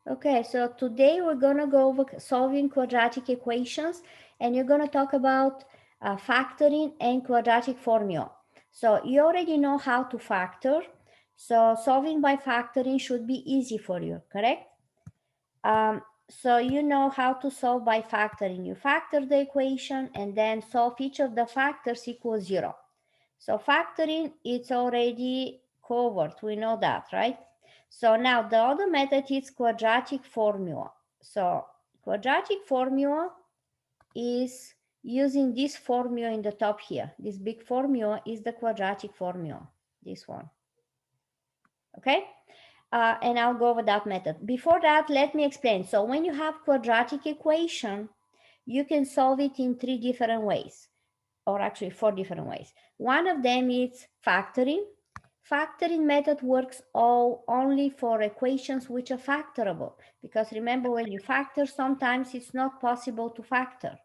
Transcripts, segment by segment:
Okay, so today we're going to go over solving quadratic equations, and you're going to talk about factoring and quadratic formula. So you already know how to factor. So solving by factoring should be easy for you, correct? So you know how to solve by factoring. You factor the equation and then solve each of the factors equals 0. So factoring, it's already covered. We know that, right? So now the other method is quadratic formula. So quadratic formula is using this formula in the top here. This big formula is the quadratic formula, this one. Okay? And I'll go over that method. Before that, let me explain. So when you have quadratic equation, you can solve it in 3 different ways, or actually 4 different ways. One of them is factoring. Factoring method works only for equations which are factorable, because remember, when you factor, sometimes it's not possible to factor.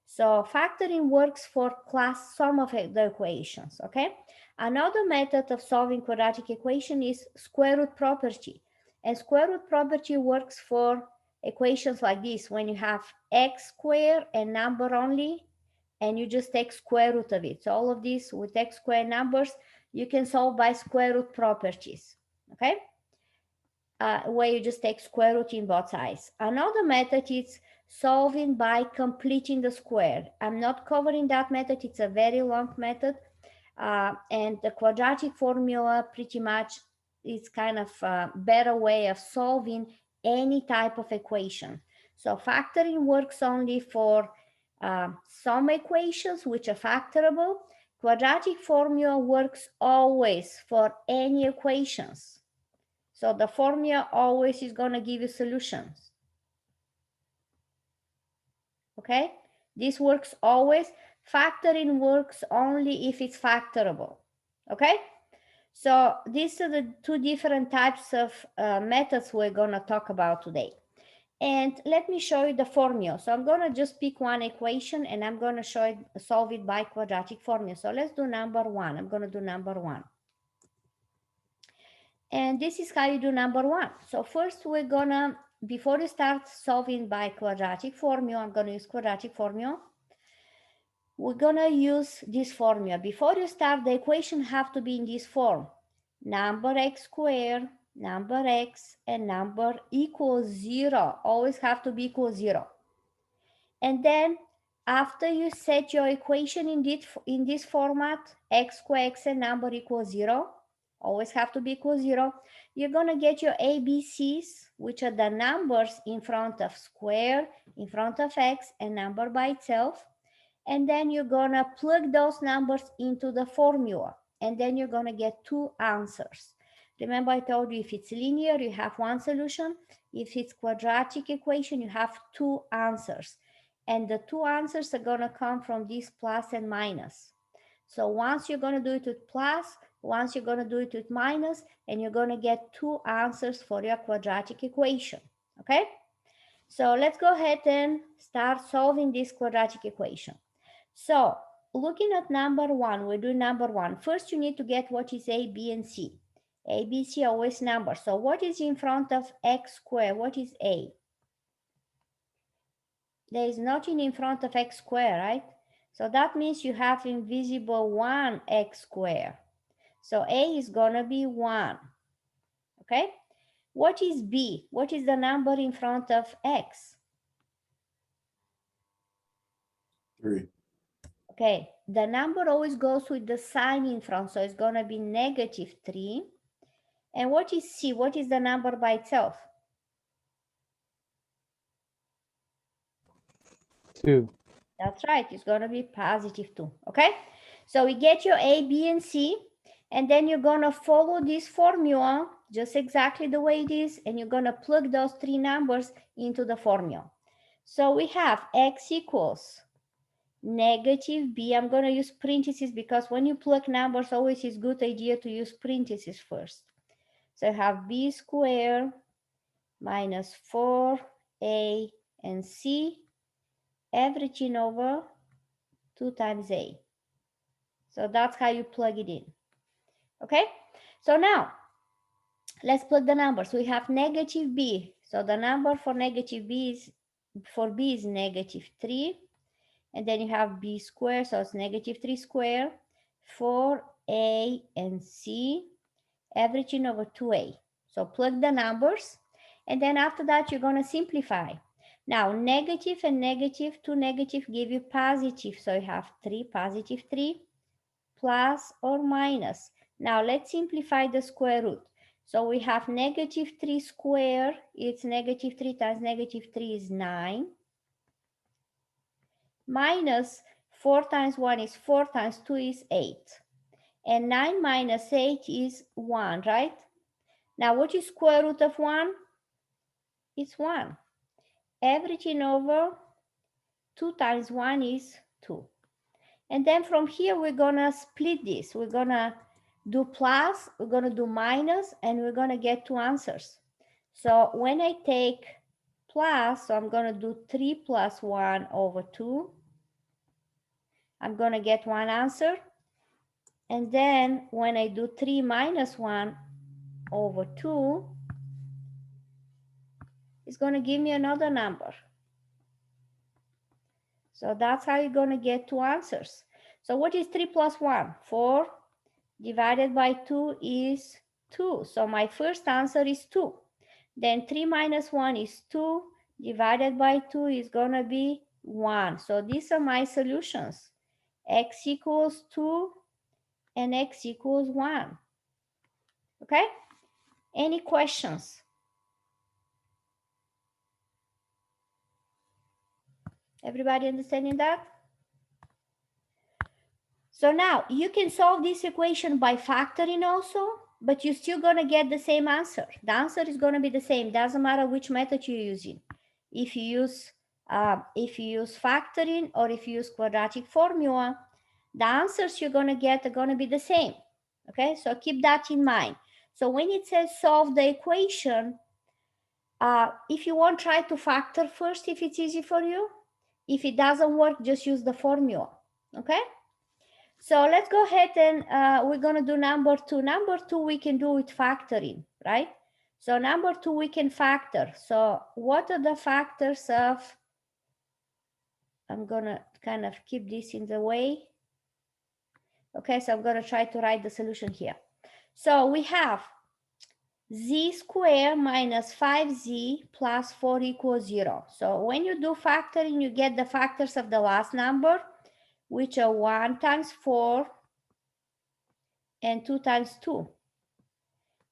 So factoring works for class sum of the equations, okay? Another method of solving quadratic equation is square root property. And square root property works for equations like this, when you have x squared and number only, and you just take square root of it. So all of these with x squared numbers, you can solve by square root properties, okay? Where you just take square root in both sides. Another method is solving by completing the square. I'm not covering that method. It's a very long method. And the quadratic formula pretty much is kind of a better way of solving any type of equation. So factoring works only for some equations which are factorable. Quadratic formula works always for any equations. So the formula always is going to give you solutions. Okay? This works always. Factoring works only if it's factorable. Okay? So these are the 2 different types of methods we're going to talk about today. And let me show you the formula. So I'm going to just pick one equation and I'm going to solve it by quadratic formula. So let's do number 1. I'm going to do number 1. And this is how you do number 1. So first we're going to, before you start solving by quadratic formula, I'm going to use quadratic formula. We're going to use this formula. Before you start, the equation have to be in this form. Number x squared, number x, and number equals 0. Always have to be equal 0. And then after you set your equation in this format, x squared, x, and number equals 0, always have to be equal 0, you're going to get your ABCs, which are the numbers in front of square, in front of x, and number by itself. And then you're going to plug those numbers into the formula. And then you're going to get 2 answers. Remember, I told you if it's linear, you have 1 solution. If it's quadratic equation, you have 2 answers. And the 2 answers are going to come from this plus and minus. So once you're going to do it with plus, once you're going to do it with minus, and you're going to get 2 answers for your quadratic equation. Okay? So let's go ahead and start solving this quadratic equation. So looking at number 1, we do number 1. First, you need to get what is A, B, and C. A, B, C always numbers. So what is in front of x squared? What is A? There is nothing in front of x squared, right? So that means you have invisible 1x squared. So A is going to be 1. Okay? What is B? What is the number in front of x? 3. Okay, the number always goes with the sign in front, so it's going to be negative 3. And what is C? What is the number by itself? 2. That's right, it's going to be positive 2. Okay, so we get your A, B, and C, and then you're going to follow this formula just exactly the way it is, and you're going to plug those 3 numbers into the formula. So we have x equals negative b. I'm going to use parentheses because when you plug numbers, always is a good idea to use parentheses first. So I have b squared minus 4a and c, everything over 2 times a. So that's how you plug it in. Okay, so now Let's plug the numbers. We have negative b. So the number for negative b is, for b is negative 3. And then you have b squared, so it's negative 3 squared. For a and c, everything over 2a. So plug the numbers. And then after that, you're going to simplify. Now, negative and negative, two negative give you positive. So you have 3, positive 3, plus or minus. Now let's simplify the square root. So we have negative 3 squared, it's negative 3 times negative 3 is 9, minus 4 times 1 is 4 times 2 is 8. And 9 minus 8 is 1, right? Now what is square root of 1? It's 1. Everything over 2 times 1 is 2. And then from here, we're gonna split this. We're gonna do plus, we're gonna do minus, and we're gonna get two answers. So when I take plus, so I'm gonna do 3 plus 1 over 2. I'm gonna get one answer. And then when I do 3 minus 1 over 2, it's gonna give me another number. So that's how you're gonna get two answers. So what is 3 plus 1? 4 divided by 2 is 2. So my first answer is 2. Then 3 minus 1 is 2. Divided by 2 is going to be 1. So these are my solutions. X equals 2 and x equals 1. Okay? Any questions? Everybody understanding that? So now you can solve this equation by factoring also, but you're still going to get the same answer. The answer is going to be the same. Doesn't matter which method you're using. If you use factoring or if you use quadratic formula, the answers you're going to get are going to be the same. Okay, so keep that in mind. So when it says solve the equation, if you want, try to factor first if it's easy for you. If it doesn't work, just use the formula. Okay. So let's go ahead and we're going to do number 2. Number 2 we can do with factoring, right? So number 2 we can factor. So what are the factors of, I'm going to kind of keep this in the way. Okay, so I'm going to try to write the solution here. So we have z squared minus 5z plus 4 equals 0. So when you do factoring, you get the factors of the last number, which are 1 times 4 and 2 times 2.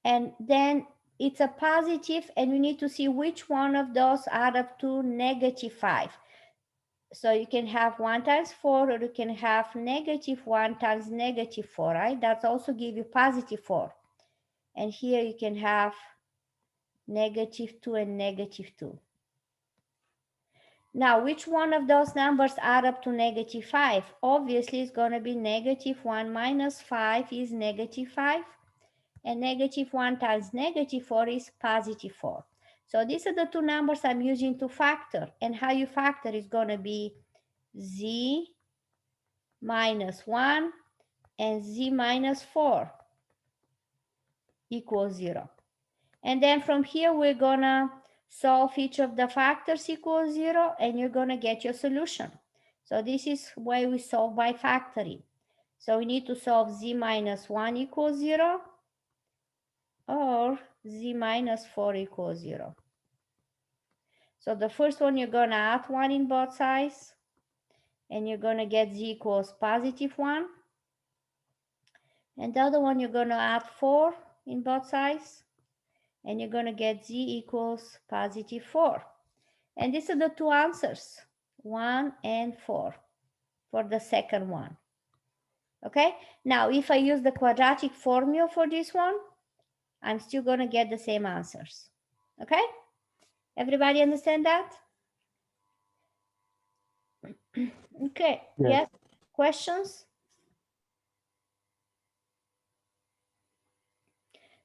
And then it's a positive, and we need to see which one of those add up to negative 5. So you can have 1 times 4, or you can have negative 1 times negative 4, right? That's also give you positive 4. And here you can have negative 2 and negative 2. Now, which one of those numbers add up to negative 5? Obviously, it's going to be negative 1 minus 5 is negative 5. And negative 1 times negative 4 is positive 4. So these are the two numbers I'm using to factor. And how you factor is going to be z minus 1 and z minus 4 equals 0. And then from here, we're going to solve each of the factors equals 0, and you're going to get your solution. So this is why we solve by factoring. So we need to solve z minus 1 equals 0, or z minus 4 equals 0. So the first one, you're going to add 1 in both sides, and you're going to get z equals positive 1. And the other one, you're going to add 4 in both sides, and you're going to get z equals positive 4. And these are the two answers, 1 and 4, for the second one. Okay, now if I use the quadratic formula for this one, I'm still going to get the same answers. Okay, everybody understand that? Okay, yes, questions?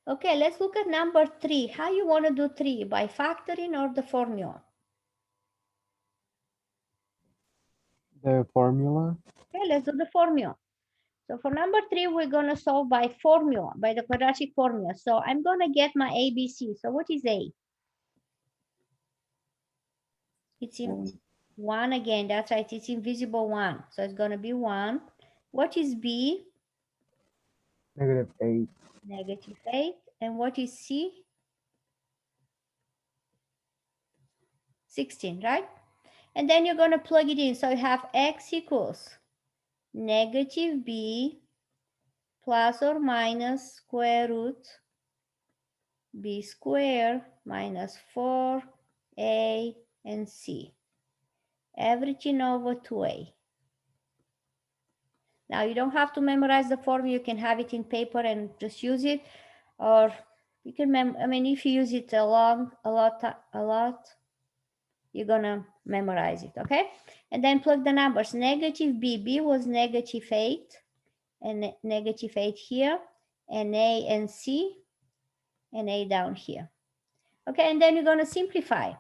Okay, let's look at number 3. How you want to do 3? By factoring or the formula? The formula. Okay, let's do the formula. So for number 3, we're going to solve by formula, by the quadratic formula. So I'm going to get my ABC. So what is A? It's in 1 again. That's right. It's invisible 1. So it's going to be 1. What is B? -8. -8. And what is C? 16, right? And then you're going to plug it in. So you have x equals -b plus or minus square root b squared minus 4a and c. Everything over 2a. Now you don't have to memorize the formula. You can have it in paper and just use it, or you can if you use it a lot, you're gonna memorize it, okay? And then plug the numbers. -b was -8, and -8 here, and a and c, and a down here. Okay, and then you're gonna simplify.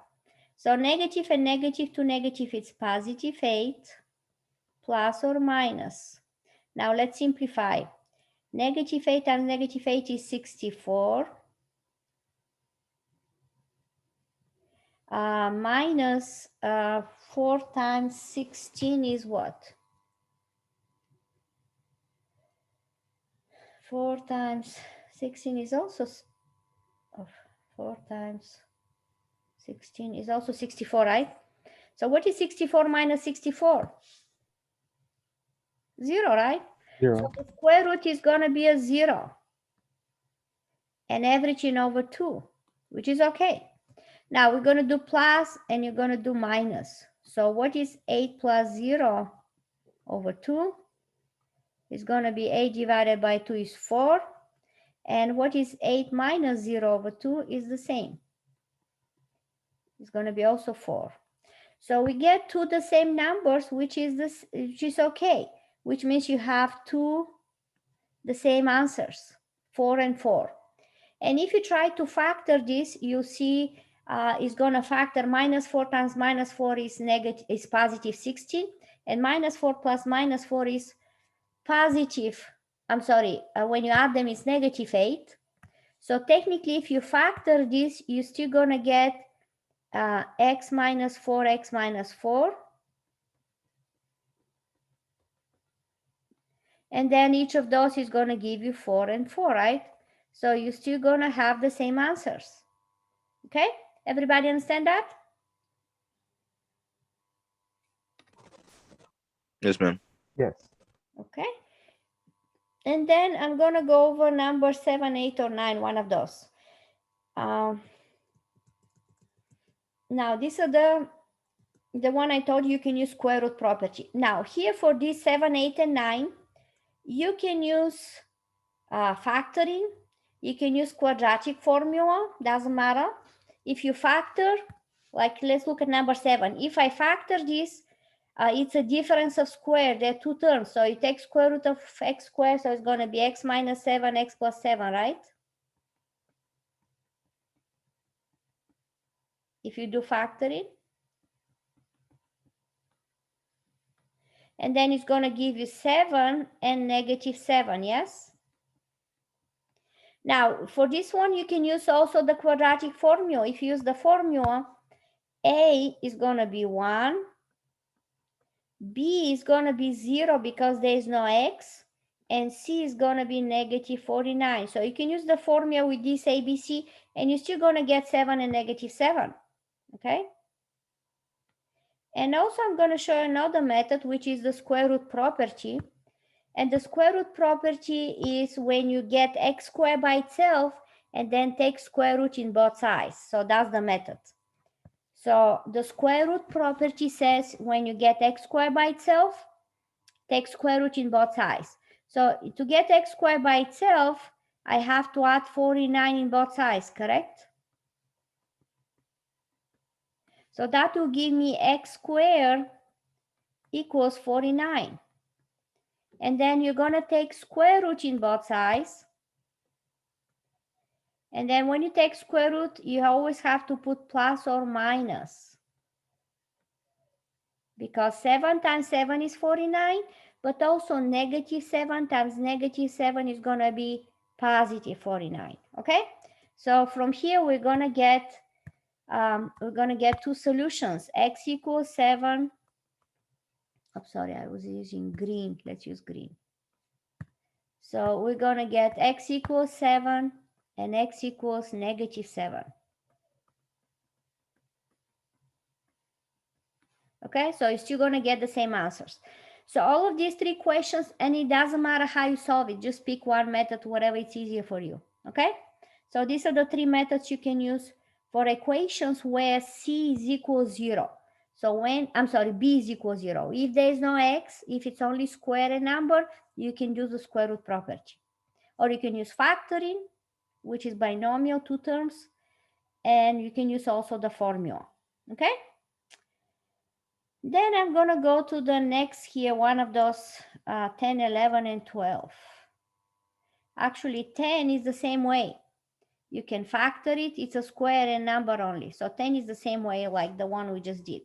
So negative and negative to negative, it's +8 plus or minus. Now let's simplify. -8 times -8 is 64. Minus 4 times 16 is what? 4 times 16 is also 4 times 16 is also 64, right? So what is 64 minus 64? 0, right? 0. So the square root is going to be a 0. And averaging over 2, which is okay. Now we're going to do plus and you're going to do minus. So what is 8 plus 0 over 2? It's going to be 8 divided by 2 is 4. And what is 8 minus 0 over 2 is the same. It's going to be also 4. So we get to the same numbers, which is okay, which means you have the same answers, 4 and 4. And if you try to factor this, you see it's going to factor -4 times -4 is positive 16, and -4 plus -4 is positive. I'm sorry, when you add them, it's -8. So technically, if you factor this, you're still going to get x minus 4, x minus 4. And then each of those is going to give you 4 and 4, right? So you're still going to have the same answers. Okay? Everybody understand that? Yes, ma'am. Yes. Okay. And then I'm going to go over number 7, 8, or 9, one of those. Now, these are the one I told you can use square root property. Now, here for these 7, 8, and 9, you can use factoring. You can use quadratic formula, doesn't matter. If you factor, like let's look at number 7. If I factor this, it's a difference of square. There are two terms. So you take square root of x squared, so it's going to be x minus 7, x plus 7, right? If you do factoring. And then it's going to give you 7 and -7, yes? Now, for this one, you can use also the quadratic formula. If you use the formula, A is going to be 1. B is going to be 0 because there is no x. And C is going to be -49. So you can use the formula with this ABC, and you're still going to get 7 and -7. Okay? And also I'm going to show you another method, which is the square root property. And the square root property is when you get x squared by itself and then take square root in both sides. So that's the method. So the square root property says when you get x squared by itself, take square root in both sides. So to get x squared by itself, I have to add 49 in both sides, correct? So that will give me x squared equals 49. And then you're going to take square root in both sides. And then when you take square root, you always have to put plus or minus. Because 7 times 7 is 49, but also -7 times -7 is going to be positive 49. Okay, so from here we're going to get two solutions. X equals 7. I'm sorry, I was using green. Let's use green. So we're going to get x equals 7 and x equals -7. Okay, so you're still going to get the same answers. So all of these three questions, and it doesn't matter how you solve it, just pick one method, whatever it's easier for you. Okay, so these are the three methods you can use for equations where c is equal 0. So when, I'm sorry, b is equal 0. If there is no x, if it's only square a number, you can use the square root property. Or you can use factoring, which is binomial, two terms, and you can use also the formula. Okay, then I'm going to go to the next here, one of those 10, 11, and 12. Actually, 10 is the same way. You can factor it. It's a square and number only. So 10 is the same way like the one we just did.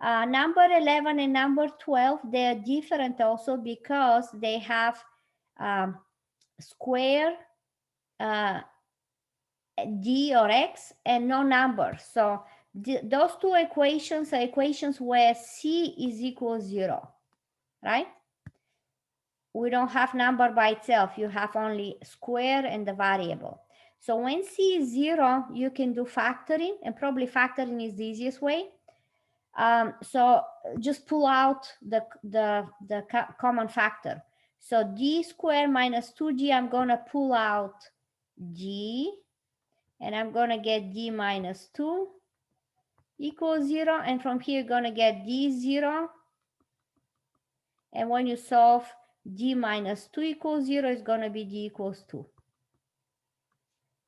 Number 11 and number 12, they're different also because they have square d or x and no number. So those two equations are equations where c is equal 0, right? We don't have number by itself. You have only square and the variable. So when c is 0, you can do factoring, and probably factoring is the easiest way. So just pull out the common factor. So d squared minus 2g, I'm going to pull out g, and I'm going to get d minus 2 equals 0. And from here, you're going to get d 0. And when you solve d minus 2 equals 0, it's going to be d equals 2.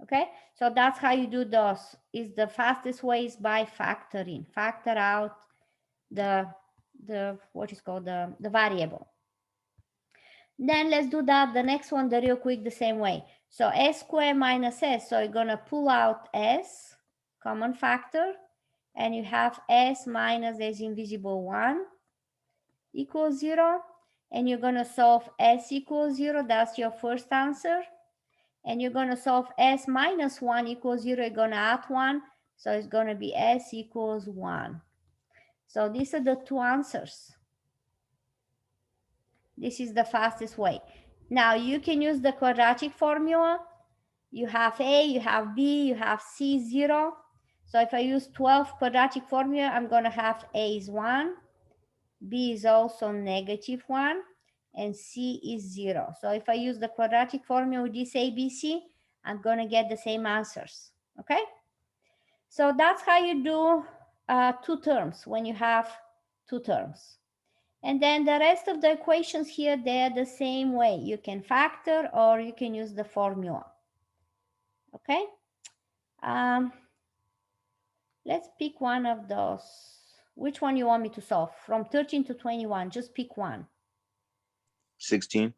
Okay, so that's how you do those. Is the fastest way is by factoring. Factor out the what is called the variable. Then let's do that, the next one, the real quick, the same way. So s squared minus s, so you're going to pull out s, common factor, and you have s minus s invisible 1 equals 0, and you're going to solve s equals 0. That's your first answer. And you're going to solve s minus 1 equals 0. You're going to add 1, so it's going to be s equals 1. So these are the two answers. This is the fastest way. Now you can use the quadratic formula. You have a, you have b, you have c 0. So if I use 12 quadratic formula, I'm going to have a is 1, b is also -1, and c is 0. So if I use the quadratic formula with this ABC, I'm going to get the same answers. Okay? So that's how you do two terms when you have two terms. And then the rest of the equations here, they're the same way. You can factor or you can use the formula. Okay? Let's pick one of those. Which one you want me to solve? From 13 to 21, just pick one. 16.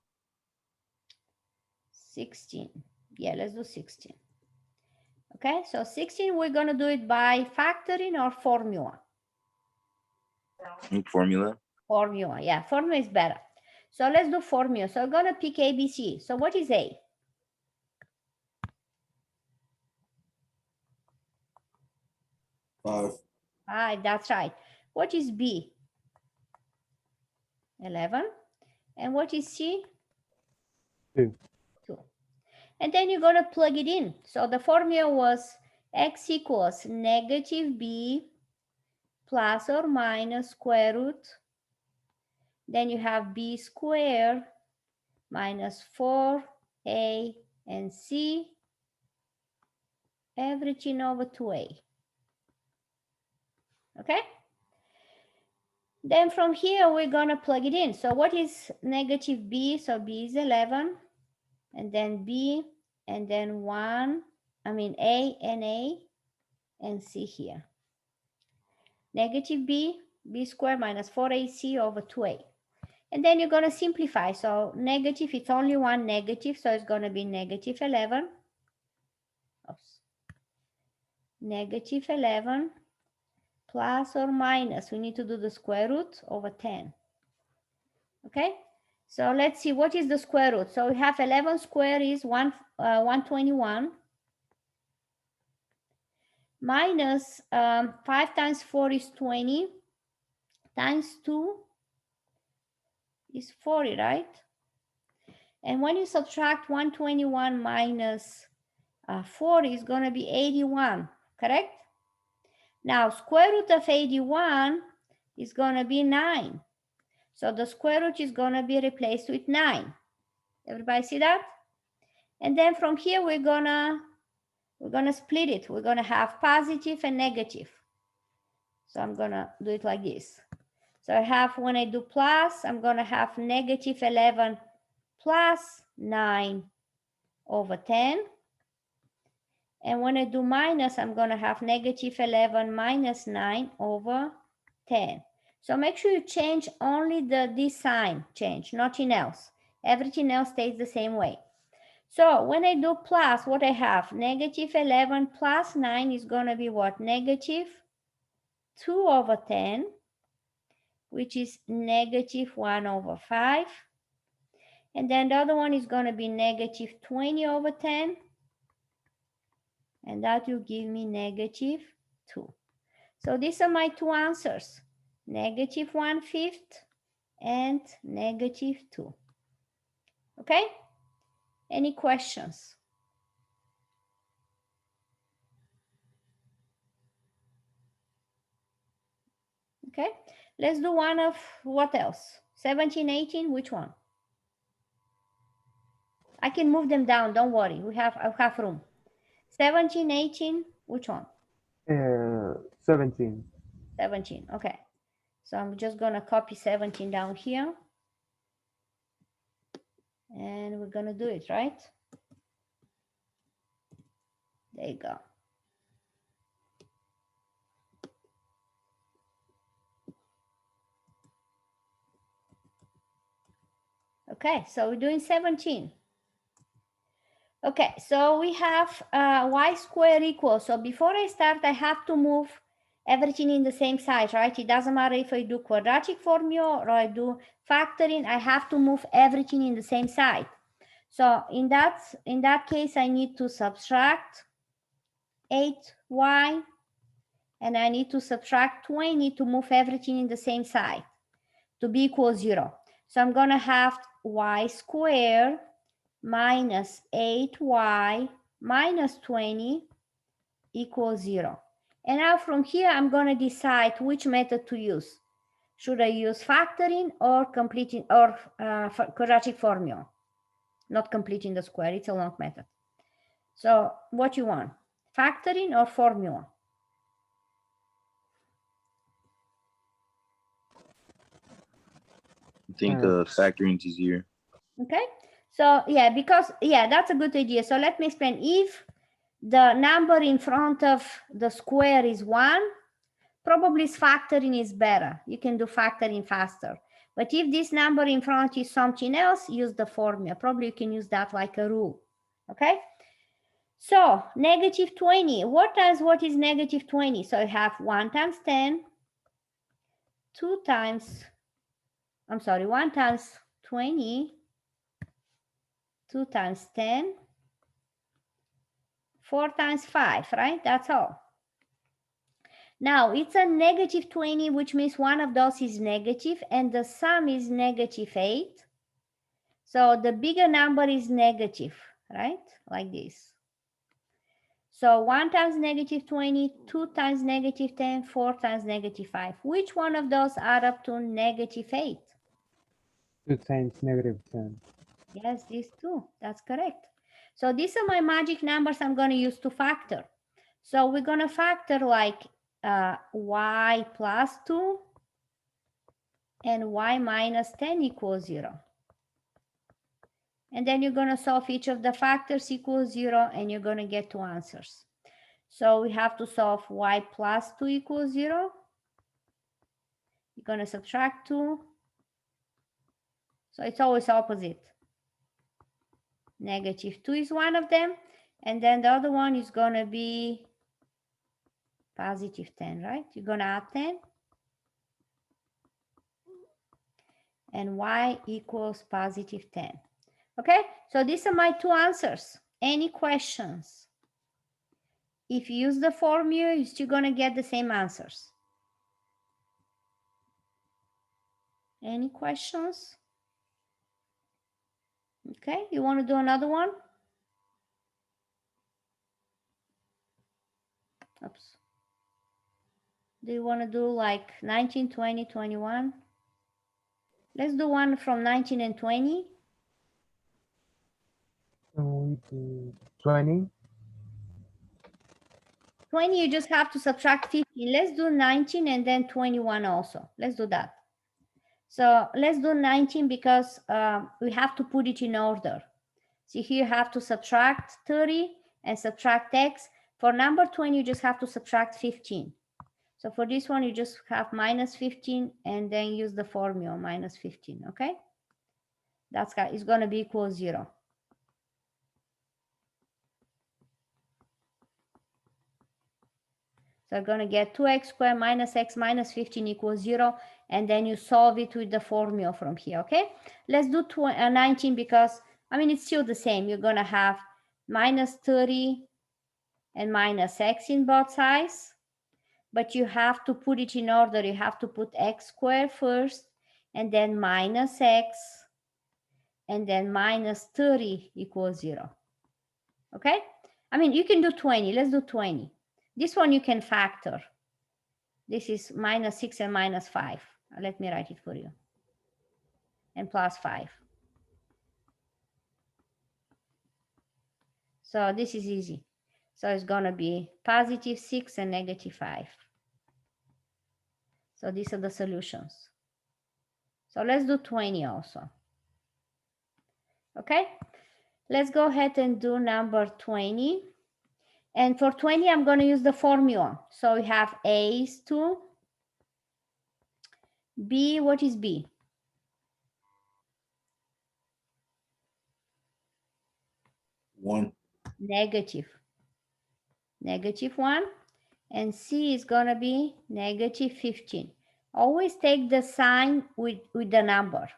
16. Yeah, let's do 16. Okay, so 16, we're going to do it by factoring or formula? Formula. Formula, yeah, formula is better. So let's do formula. So I'm going to pick ABC. So what is A? 5. 5, that's right. What is B? 11. And what is C? 2. 2. And then you're going to plug it in. So the formula was x equals -b plus or minus square root. Then you have b squared minus 4a and c, everything over 2a. Okay? Then from here, we're going to plug it in. So what is -b? So b is 11, and then b, and then a and c here. B squared minus 4ac over 2a. And then you're going to simplify. So negative, it's only one negative, so it's going to be -11. Oops. -11 plus or minus, we need to do the square root over 10. Okay, so let's see what is the square root. So we have 11 square is 121 minus 5 times 4 is 20 times 2 is 40, right? And when you subtract 121 minus 40 is going to be 81, correct? Now square root of 81 is going to be 9. So the square root is going to be replaced with 9. Everybody see that? And then from here we're gonna split it. We're gonna have positive and negative. So I'm gonna do it like this. So I have, when I do plus, I'm gonna have negative 11 plus 9 over 10. And when I do minus, I'm gonna have negative 11 minus 9 over 10. So make sure you change only this sign, change, nothing else. Everything else stays the same way. So when I do plus, what I have, negative 11 plus 9 is going to be what? Negative 2 over 10, which is negative 1 over 5. And then the other one is going to be negative 20 over 10. And that will give me negative 2. So these are my two answers, negative 1/5 and negative 2. Okay? Any questions? Okay, let's do one of what else? 17, 18, which one? I can move them down, don't worry. I have room. 17, 18, which one? 17. 17, okay. So I'm just gonna copy 17 down here. And we're gonna do it, right? There you go. Okay, so we're doing 17. Okay, so we have y squared equals. So before I start, I have to move everything in the same side, right? It doesn't matter if I do quadratic formula or I do factoring, I have to move everything in the same side. So in that case, I need to subtract 8y and I need to subtract 20 to move everything in the same side to be equal 0. So I'm gonna have y squared minus 8y minus 20 equals 0. And now from here, I'm going to decide which method to use. Should I use factoring or completing or quadratic formula? Not completing the square, it's a long method. So what you want, factoring or formula? I think factoring is easier. Okay, so yeah, because that's a good idea. So let me explain. If the number in front of the square is 1, probably factoring is better. You can do factoring faster. But if this number in front is something else, use the formula. Probably you can use that like a rule. Okay, so negative 20. What is negative 20? So I have 1 times 10, 1 times 20, 2 times 10, 4 times 5, right? That's all. Now it's a negative 20, which means one of those is negative and the sum is negative 8. So the bigger number is negative, right? Like this. So 1 times negative 20, 2 times negative 10, 4 times negative 5. Which one of those add up to negative 8? 2 times negative 10. Yes, these two. That's correct. So these are my magic numbers I'm going to use to factor. So we're going to factor like y plus 2 and y minus 10 equals 0. And then you're going to solve each of the factors equals 0 and you're going to get two answers. So we have to solve y plus 2 equals 0. You're going to subtract 2. So it's always opposite. Negative 2 is one of them. And then the other one is going to be positive 10, right? You're going to add 10. and y equals positive 10. Okay, so these are my two answers. Any questions? If you use the formula, you're still gonna get the same answers. Any questions? Okay, you want to do another one? Oops. Do you want to do like 19, 20, 21? Let's do one from 19 and 20. Can we do 20? 20, you just have to subtract 15. Let's do 19 and then 21 also. Let's do that. So let's do 19 because we have to put it in order. See here, you have to subtract 30 and subtract x. For number 20, you just have to subtract 15. So for this one, you just have minus 15 and then use the formula minus 15, okay? That's it's gonna be equal 0. So you're gonna get 2x squared minus x minus 15 equals 0, and then you solve it with the formula from here, okay? Let's do 19 because, I mean, it's still the same. You're gonna have minus 30 and minus x in both sides, but you have to put it in order. You have to put x squared first, and then minus x, and then minus 30 equals 0, okay? I mean, you can do 20. Let's do 20. This one you can factor. This is minus 6 and minus 5. Let me write it for you. And plus 5. So this is easy. So it's going to be positive 6 and negative 5. So these are the solutions. So let's do 20 also. Okay, let's go ahead and do number 20. And for 20, I'm going to use the formula. So we have A is 2. B, what is B? One. Negative. Negative 1. And C is going to be negative 15. Always take the sign with the number.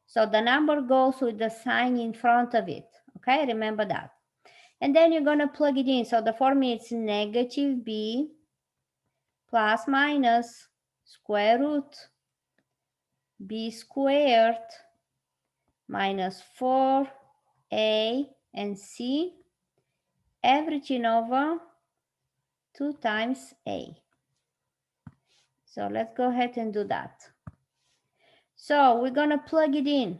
So the number goes with the sign in front of it. Okay, remember that. And then you're going to plug it in. So the formula is negative B plus minus square root B squared minus 4A and C, everything over 2 times A. So let's go ahead and do that. So we're going to plug it in.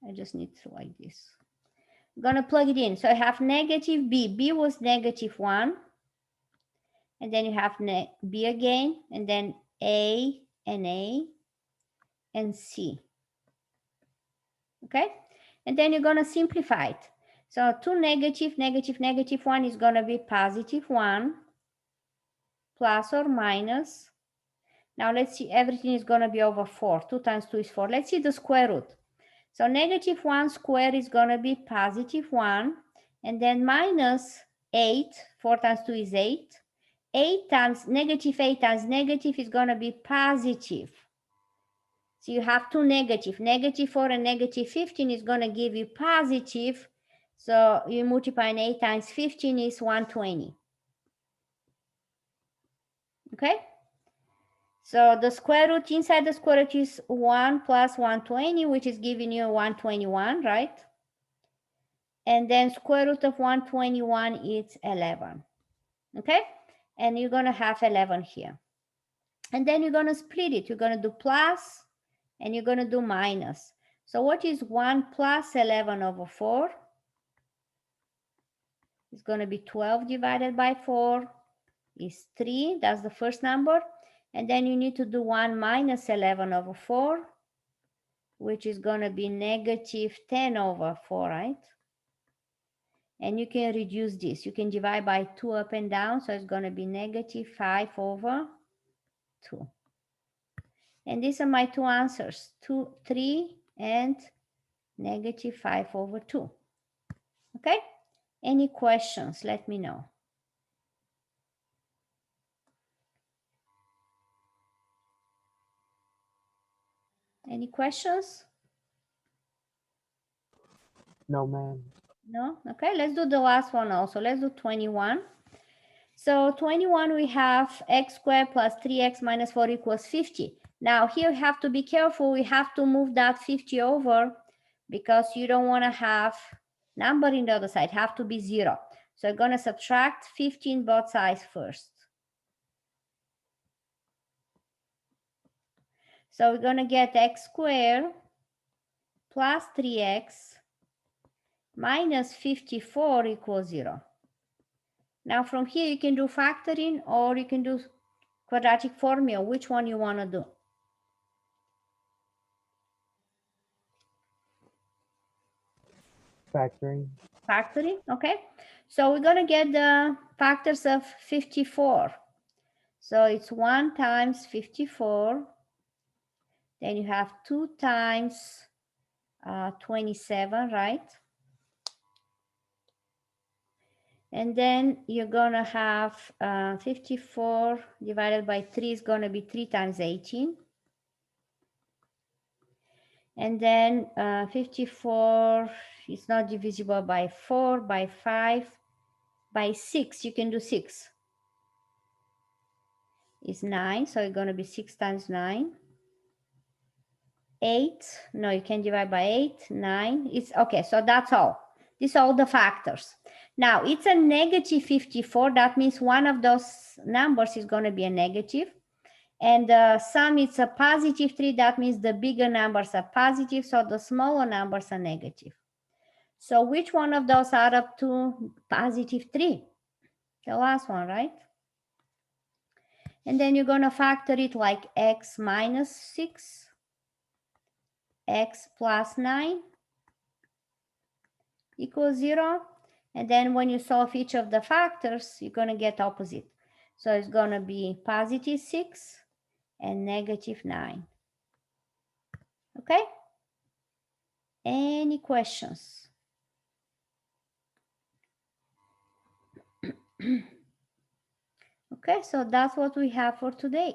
I just need to like this. I'm going to plug it in. So I have negative B. B was negative 1. And then you have B again. And then A and C. Okay? And then you're going to simplify it. So 2 negative, negative, negative 1 is going to be positive 1 plus or minus. Now let's see, everything is going to be over 4. 2 times 2 is 4. Let's see the square root. So negative 1 squared is going to be positive 1. And then minus 8. 4 times 2 is 8. 8 times negative is going to be positive. So you have two negative. Negative 4 and negative 15 is going to give you positive. So you multiply 8 times 15 is 120. Okay? So the square root inside the square root is 1 plus 120, which is giving you 121, right? And then square root of 121 is 11. Okay? And you're going to have 11 here. And then you're going to split it. You're going to do plus and you're going to do minus. So what is 1 plus 11 over 4? It's going to be 12 divided by 4 is 3. That's the first number. And then you need to do 1 minus 11 over 4, which is going to be negative 10 over 4, right? And you can reduce this. You can divide by 2 up and down. So it's going to be negative 5 over 2. And these are my two answers, 3 and negative 5 over 2. Okay? Any questions? Let me know. Any questions? No, ma'am. No? Okay, let's do the last one also. Let's do 21. So 21, we have x squared plus 3x minus 4 equals 50. Now here we have to be careful. We have to move that 50 over because you don't want to have number in the other side. Have to be 0. So I'm going to subtract 50 in both sides first. So we're going to get x squared plus 3x minus 54 equals 0. Now from here you can do factoring or you can do quadratic formula. Which one you want to do? Factoring. Factoring, okay. So we're going to get the factors of 54. So it's 1 times 54. Then you have 2 times 27, right? And then you're going to have 54 divided by 3 is going to be 3 times 18. And then 54 is not divisible by 4, by 5, by 6. You can do 6. Is 9, so it's going to be 6 times 9. 8, no, you can divide by 8, 9. It's okay, so that's all. These are all the factors. Now, it's a negative 54. That means one of those numbers is going to be a negative. And the sum is a positive 3. That means the bigger numbers are positive, so the smaller numbers are negative. So which one of those add up to positive 3? The last one, right? And then you're going to factor it like x minus 6, x plus 9 equals 0. And then when you solve each of the factors, you're going to get opposite. So it's going to be positive 6 and negative 9. Okay? Any questions? Okay, so that's what we have for today.